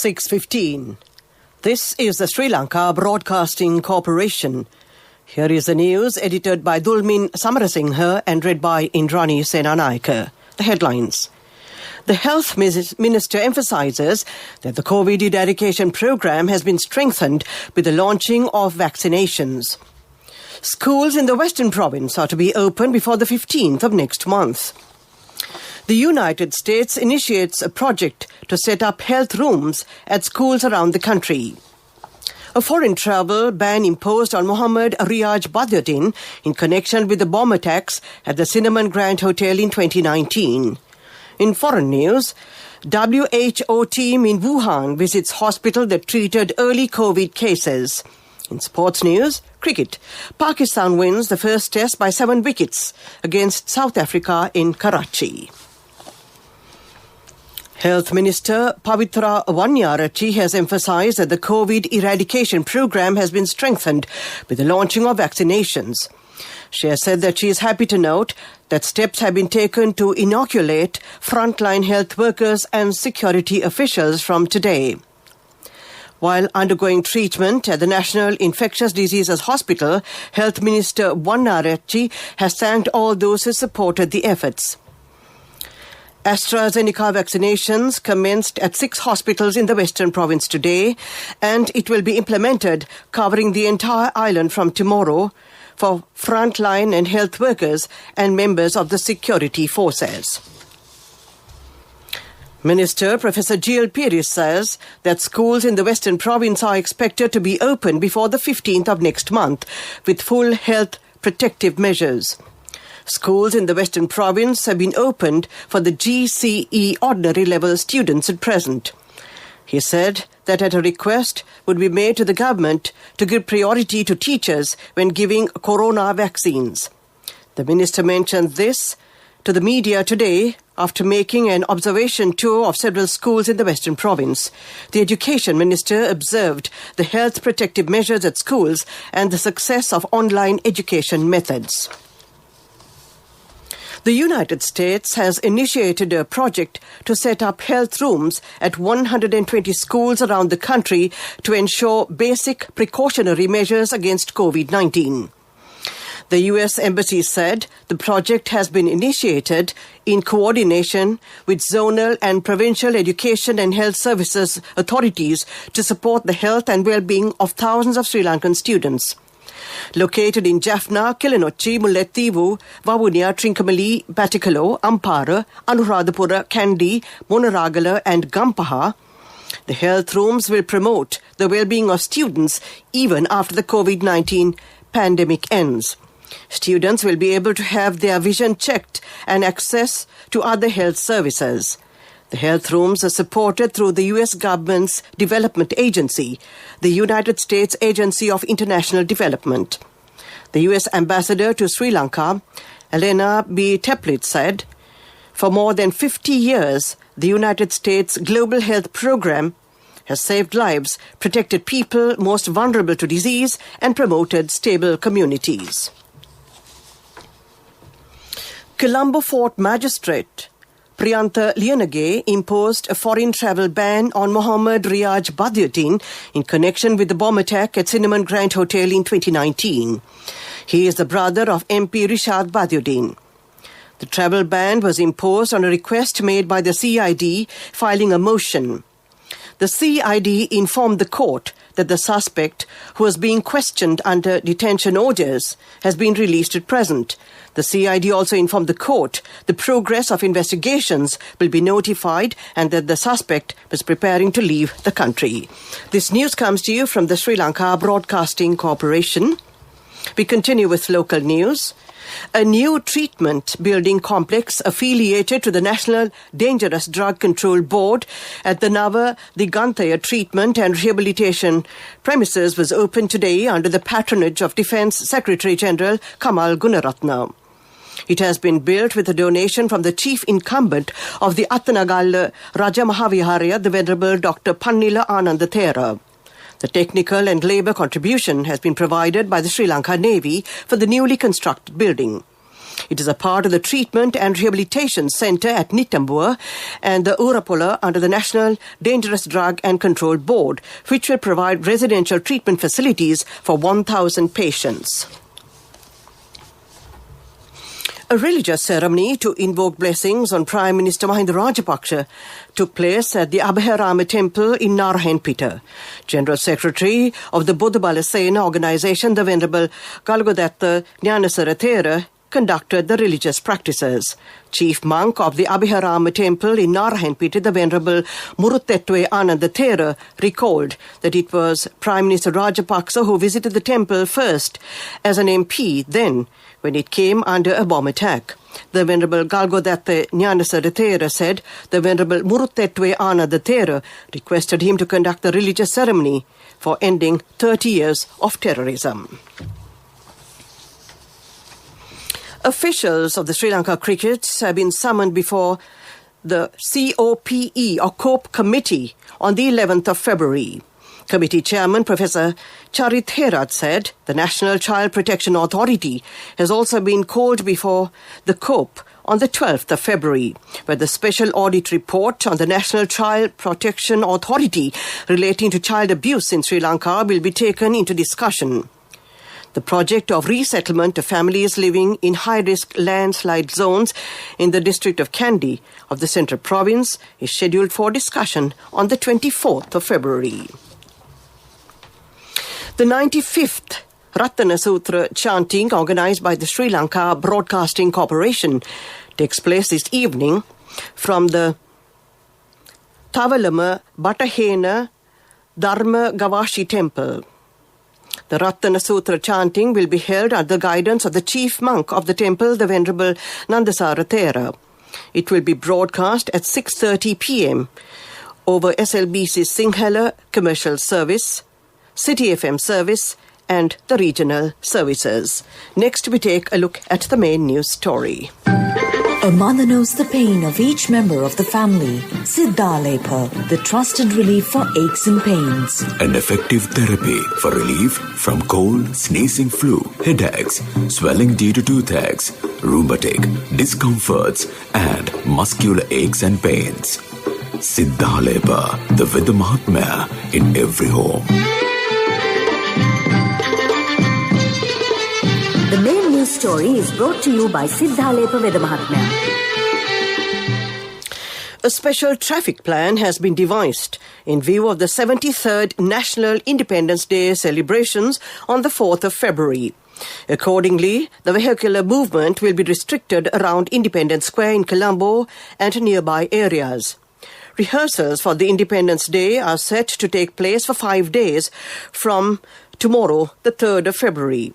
6:15. This is the Sri Lanka Broadcasting Corporation. Here is the news edited by Dulmin Samarasinghe and read by Indrani Senanayake. The headlines. The Health Minister emphasises that the COVID eradication programme has been strengthened with the launching of vaccinations. Schools in the Western Province are to be open before the 15th of next month. The United States initiates a project to set up health rooms at schools around the country. A foreign travel ban imposed on Mohammad Riaz Badiuddin in connection with the bomb attacks at the Cinnamon Grand Hotel in 2019. In foreign news, WHO team in Wuhan visits hospital that treated early COVID cases. In sports news, cricket. Pakistan wins the first test by 7 wickets against South Africa in Karachi. Health Minister Pavitra Wanyarachi has emphasised that the COVID eradication programme has been strengthened with the launching of vaccinations. She has said that she is happy to note that steps have been taken to inoculate frontline health workers and security officials from today. While undergoing treatment at the National Infectious Diseases Hospital, Health Minister Wanyarachi has thanked all those who supported the efforts. AstraZeneca vaccinations commenced at 6 hospitals in the Western Province today, and it will be implemented covering the entire island from tomorrow for frontline and health workers and members of the security forces. Minister Professor Gil Pires says that schools in the Western Province are expected to be open before the 15th of next month with full health protective measures. Schools in the Western Province have been opened for the GCE ordinary level students at present. He said that a request would be made to the government to give priority to teachers when giving corona vaccines. The minister mentioned this to the media today after making an observation tour of several schools in the Western Province. The Education Minister observed the health protective measures at schools and the success of online education methods. The United States has initiated a project to set up health rooms at 120 schools around the country to ensure basic precautionary measures against COVID-19. The U.S. Embassy said the project has been initiated in coordination with zonal and provincial education and health services authorities to support the health and well-being of thousands of Sri Lankan students. Located in Jaffna, Kilinochchi, Mullaitivu, Vavuniya, Trincomalee, Batticaloa, Ampara, Anuradhapura, Kandy, Monaragala and Gampaha, the health rooms will promote the well-being of students even after the COVID-19 pandemic ends. Students will be able to have their vision checked and access to other health services. The health rooms are supported through the U.S. government's development agency, the United States Agency of International Development. The U.S. ambassador to Sri Lanka, Elena B. Teplitz, said, "For more than 50 years, the United States Global Health Program has saved lives, protected people most vulnerable to disease, and promoted stable communities." Colombo Fort Magistrate Priyantha Liyanage imposed a foreign travel ban on Mohammad Riaz Badiuddin in connection with the bomb attack at Cinnamon Grand Hotel in 2019. He is the brother of MP Rishad Badiuddin. The travel ban was imposed on a request made by the CID filing a motion. The CID informed the court that the suspect, who was being questioned under detention orders, has been released at present. The CID also informed the court the progress of investigations will be notified and that the suspect was preparing to leave the country. This news comes to you from the Sri Lanka Broadcasting Corporation. We continue with local news. A new treatment building complex affiliated to the National Dangerous Drug Control Board at the Nava Digantaya Treatment and Rehabilitation premises was opened today under the patronage of Defence Secretary-General Kamal Gunaratne. It has been built with a donation from the chief incumbent of the Attanagalla Raja Mahaviharaya, the Venerable Dr. Pannila Anandathera. The technical and labour contribution has been provided by the Sri Lanka Navy for the newly constructed building. It is a part of the Treatment and Rehabilitation Centre at Nitambua and the Urapola under the National Dangerous Drug and Control Board, which will provide residential treatment facilities for 1,000 patients. A religious ceremony to invoke blessings on Prime Minister Mahinda Rajapaksa took place at the Abhayarama Temple in Narayanpeta. General Secretary of the Buddhabala Sena organisation, the Venerable Galgodatta Jnanasara Thera, conducted the religious practices. Chief monk of the Abhayarama Temple in Narayanpeta, the Venerable Muruttetwe Ananda Thera, recalled that it was Prime Minister Rajapaksa who visited the temple first as an MP, then when it came under a bomb attack. The Venerable Galgodatta Jnanasara Thera said the Venerable Muruttetwe Ananda Thera requested him to conduct the religious ceremony for ending 30 years of terrorism. Officials of the Sri Lanka Cricket have been summoned before the COPE or COPE Committee on the 11th of February. Committee Chairman Professor Charit Herath said the National Child Protection Authority has also been called before the COPE on the 12th of February, where the special audit report on the National Child Protection Authority relating to child abuse in Sri Lanka will be taken into discussion. The project of resettlement of families living in high-risk landslide zones in the district of Kandy of the Central Province is scheduled for discussion on the 24th of February. The 95th Ratana Sutra chanting organised by the Sri Lanka Broadcasting Corporation takes place this evening from the Tavalama Batahena Dharma Gavashi Temple. The Ratana Sutra chanting will be held under the guidance of the chief monk of the temple, the Venerable Nandasara Thera. It will be broadcast at 6:30 p.m. over SLBC Sinhala commercial service, City FM service and the regional services. Next, we take a look at the main news story. A mother knows the pain of each member of the family. Siddhalepa, the trusted relief for aches and pains. An effective therapy for relief from cold, sneezing, flu, headaches, swelling due to toothaches, rheumatic, discomforts, and muscular aches and pains. Siddhalepa, the Veda Mahatmya in every home. The main news story is brought to you by Siddhalepa Veda Mahatmya. A special traffic plan has been devised in view of the 73rd National Independence Day celebrations on the 4th of February. Accordingly, the vehicular movement will be restricted around Independence Square in Colombo and nearby areas. Rehearsals for the Independence Day are set to take place for 5 days from tomorrow, the 3rd of February.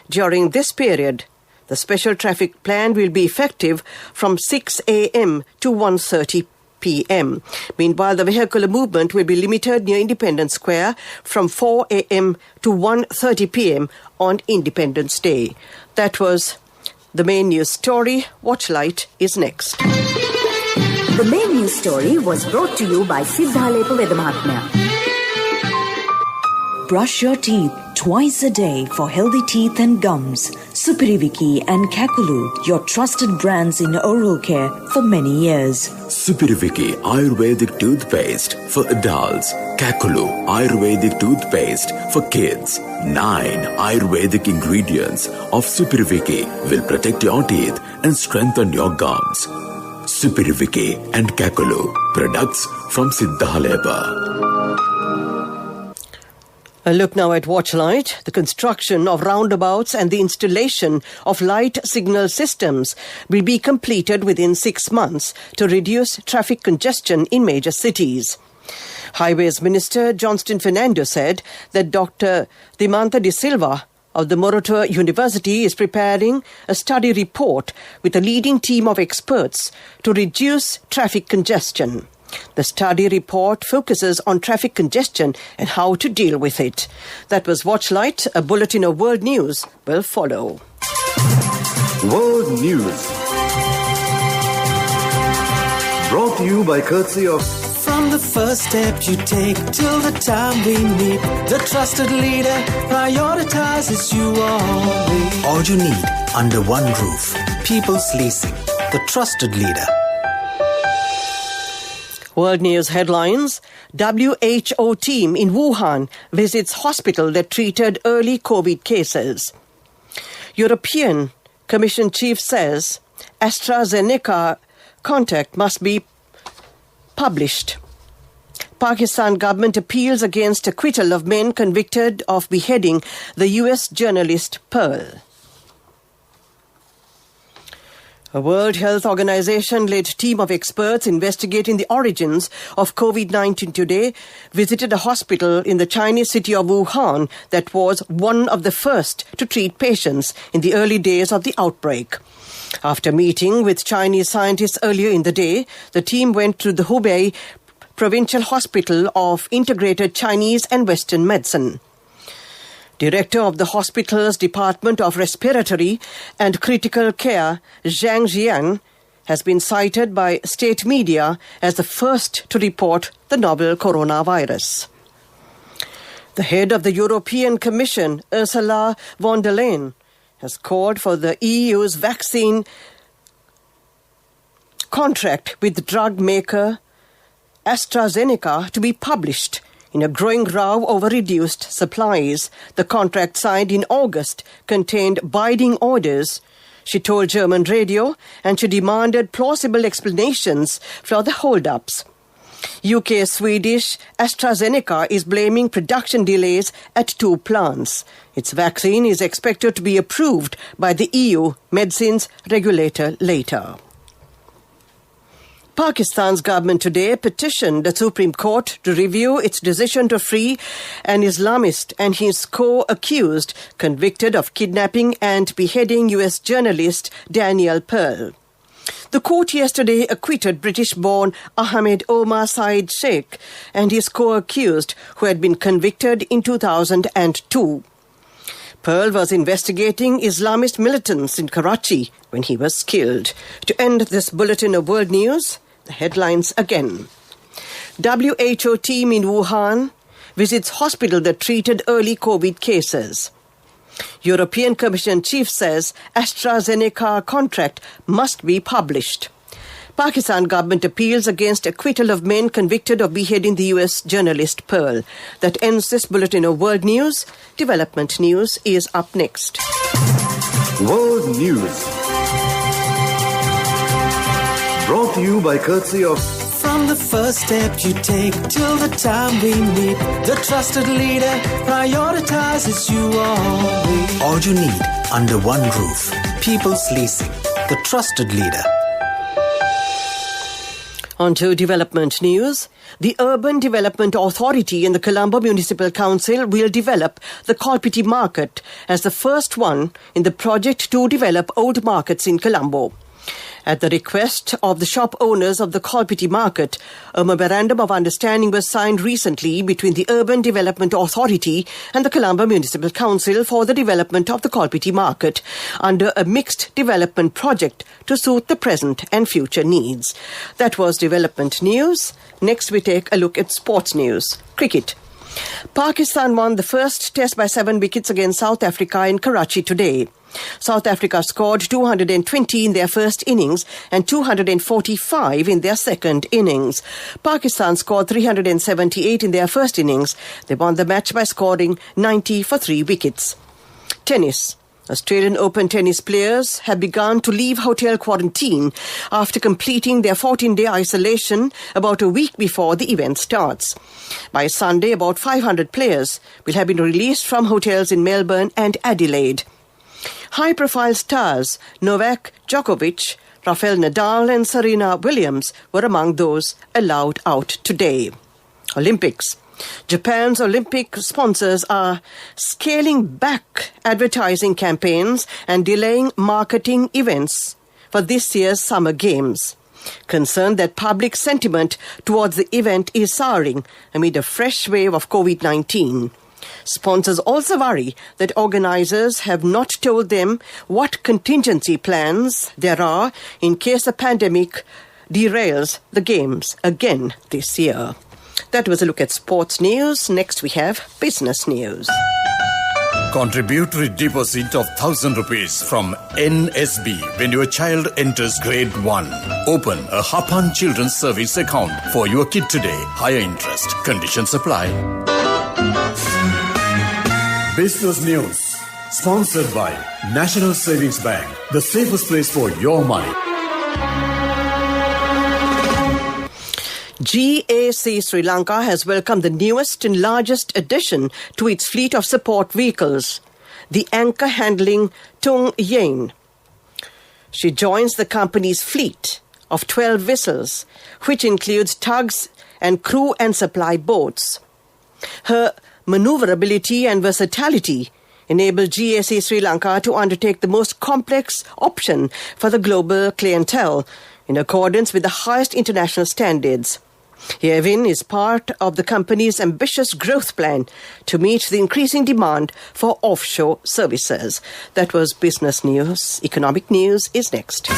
During this period, the special traffic plan will be effective from 6 a.m. to 1:30 p.m. Meanwhile, the vehicular movement will be limited near Independence Square from 4 a.m. to 1:30 p.m. on Independence Day. That was the main news story. Watchlight is next. The main news story was brought to you by Siddhalepa Veda Mahatmya. Brush your teeth twice a day for healthy teeth and gums. Supiriviki and Kakulu, your trusted brands in oral care for many years. Supiriviki Ayurvedic toothpaste for adults. Kakulu Ayurvedic toothpaste for kids. 9 Ayurvedic ingredients of Supiriviki will protect your teeth and strengthen your gums. Supiriviki and Kakulu, products from Siddhalepa. A look now at Watchlight. The construction of roundabouts and the installation of light signal systems will be completed within 6 months to reduce traffic congestion in major cities. Highways Minister Johnston Fernando said that Dr. Dimanta de Silva of the Morotua University is preparing a study report with a leading team of experts to reduce traffic congestion. The study report focuses on traffic congestion and how to deal with it. That was Watchlight. A bulletin of world news will follow. World News. Brought to you by courtesy of... From the first step you take till the time we meet, the trusted leader prioritizes you always. All you need under one roof. People's Leasing, the trusted leader. World News headlines. WHO team in Wuhan visits hospital that treated early COVID cases. European Commission chief says AstraZeneca contact must be published. Pakistan government appeals against acquittal of men convicted of beheading the US journalist Pearl. A World Health Organization-led team of experts investigating the origins of COVID-19 today visited a hospital in the Chinese city of Wuhan that was one of the first to treat patients in the early days of the outbreak. After meeting with Chinese scientists earlier in the day, the team went to the Hubei Provincial Hospital of Integrated Chinese and Western Medicine. Director of the hospital's Department of Respiratory and Critical Care, Zhang Jian, has been cited by state media as the first to report the novel coronavirus. The head of the European Commission, Ursula von der Leyen, has called for the EU's vaccine contract with drug maker AstraZeneca to be published. In a growing row over reduced supplies, the contract signed in August contained binding orders, she told German radio, and she demanded plausible explanations for the hold-ups. UK-Swedish AstraZeneca is blaming production delays at 2 plants. Its vaccine is expected to be approved by the EU medicines regulator later. Pakistan's government today petitioned the Supreme Court to review its decision to free an Islamist and his co-accused convicted of kidnapping and beheading US journalist Daniel Pearl. The court yesterday acquitted British-born Ahmed Omar Saeed Sheikh and his co-accused, who had been convicted in 2002. Pearl was investigating Islamist militants in Karachi when he was killed. To end this bulletin of world news, the headlines again. WHO team in Wuhan visits hospital that treated early COVID cases. European Commission chief says AstraZeneca contract must be published. Pakistan government appeals against acquittal of men convicted of beheading the US journalist Pearl. That ends this bulletin of world news. Development news is up next. World News. Brought to you by courtesy of... From the first step you take till the time we meet, the trusted leader prioritizes you always. All you need under one roof. People's Leasing, the trusted leader. On to development news. The Urban Development Authority and the Colombo Municipal Council will develop the Kolpiti Market as the first one in the project to develop old markets in Colombo. At the request of the shop owners of the Kolpiti Market, a memorandum of understanding was signed recently between the Urban Development Authority and the Colombo Municipal Council for the development of the Kolpiti Market under a mixed development project to suit the present and future needs. That was development news. Next we take a look at sports news. Cricket. Pakistan won the first test by 7 wickets against South Africa in Karachi today. South Africa scored 220 in their first innings and 245 in their second innings. Pakistan scored 378 in their first innings. They won the match by scoring 90 for 3 wickets. Tennis. Australian Open tennis players have begun to leave hotel quarantine after completing their 14-day isolation about a week before the event starts. By Sunday, about 500 players will have been released from hotels in Melbourne and Adelaide. High-profile stars Novak Djokovic, Rafael Nadal and Serena Williams were among those allowed out today. Olympics. Japan's Olympic sponsors are scaling back advertising campaigns and delaying marketing events for this year's Summer Games. Concerned that public sentiment towards the event is souring amid a fresh wave of COVID-19. Sponsors also worry that organizers have not told them what contingency plans there are in case the pandemic derails the Games again this year. That was a look at sports news. Next we have business news. Contributory deposit of 1,000 rupees from NSB when your child enters grade 1. Open a Hapan Children's Service account for your kid today. Higher interest. Conditions apply. Business News. Sponsored by National Savings Bank. The safest place for your money. GAC Sri Lanka has welcomed the newest and largest addition to its fleet of support vehicles, the anchor handling Tung Yen. She joins the company's fleet of 12 vessels, which includes tugs and crew and supply boats. Her maneuverability and versatility enable GAC Sri Lanka to undertake the most complex option for the global clientele in accordance with the highest international standards. Yevin is part of the company's ambitious growth plan to meet the increasing demand for offshore services. That was Business News. Economic News is next.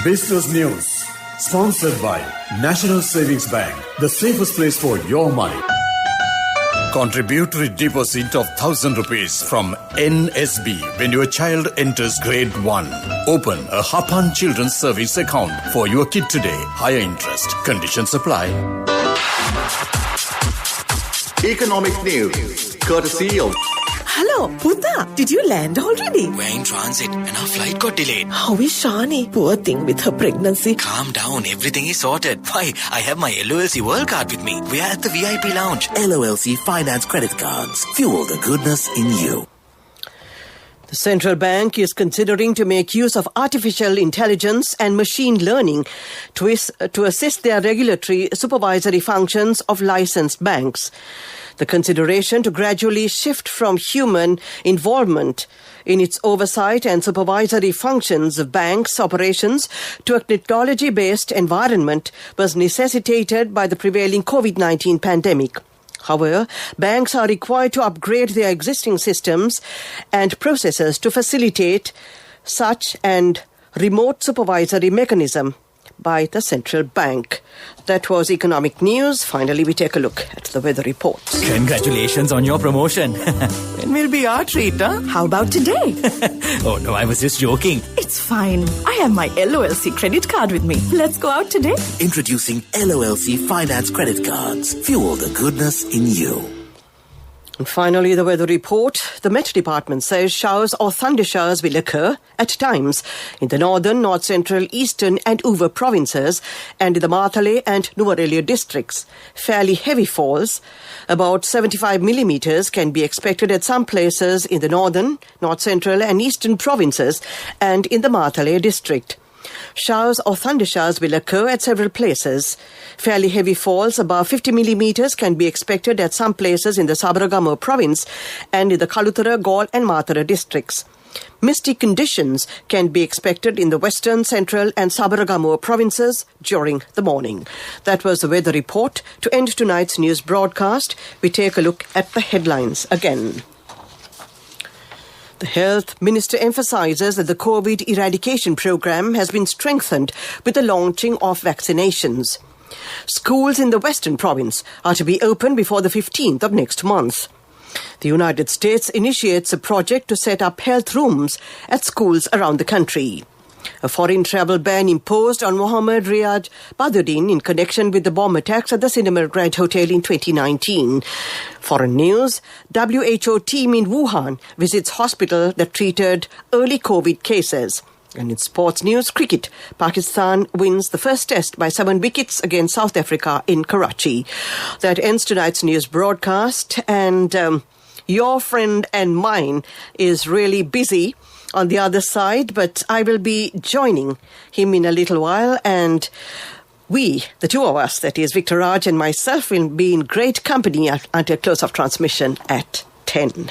Business News. Sponsored by National Savings Bank. The safest place for your money. Contributory deposit of 1,000 rupees from NSB when your child enters grade 1. Open a Hapan Children's Service account for your kid today. Higher interest. Conditions apply. Economic News. Courtesy of... Hello, Puta. Did you land already? We're in transit and our flight got delayed. How is Shani? Poor thing with her pregnancy. Calm down, everything is sorted. Why, I have my LOLC World Card with me. We are at the VIP lounge. LOLC Finance Credit Cards. Fuel the goodness in you. The central bank is considering to make use of artificial intelligence and machine learning to assist their regulatory supervisory functions of licensed banks. The consideration to gradually shift from human involvement in its oversight and supervisory functions of banks' operations to a technology-based environment was necessitated by the prevailing COVID-19 pandemic. However, banks are required to upgrade their existing systems and processes to facilitate such an remote supervisory mechanism by the central bank. That was Economic News. Finally, we take a look at the weather report. Congratulations on your promotion. When will be our treat, huh? How about today? Oh no, I was just joking. It's fine. I have my LOLC credit card with me. Let's go out today. Introducing LOLC Finance Credit Cards. Fuel the goodness in you. And finally, the weather report. The Met Department says showers or thunder showers will occur at times in the northern, north-central, eastern and Uva provinces and in the Matale and Nuwara districts. Fairly heavy falls, about 75 millimeters, can be expected at some places in the northern, north-central and eastern provinces and in the Matale district. Showers or thunder showers will occur at several places. Fairly heavy falls above 50 millimeters can be expected at some places in the Sabaragamuwa province and in the Kalutara, Galle and Matara districts. Misty conditions can be expected in the western, central and Sabaragamuwa provinces during the morning. That was the weather report. To end tonight's news broadcast, we take a look at the headlines again. The Health Minister emphasises that the COVID eradication programme has been strengthened with the launching of vaccinations. Schools in the Western Province are to be open before the 15th of next month. The United States initiates a project to set up health rooms at schools around the country. A foreign travel ban imposed on Mohammed Riyad Badruddin in connection with the bomb attacks at the Cinema Grand Hotel in 2019. Foreign news, WHO team in Wuhan visits hospital that treated early COVID cases. And in sports news, cricket, Pakistan wins the first test by 7 wickets against South Africa in Karachi. That ends tonight's news broadcast, and your friend and mine is really busy on the other side, but I will be joining him in a little while, and we, the two of us, that is Victor Raj and myself, will be in great company until close of transmission at 10.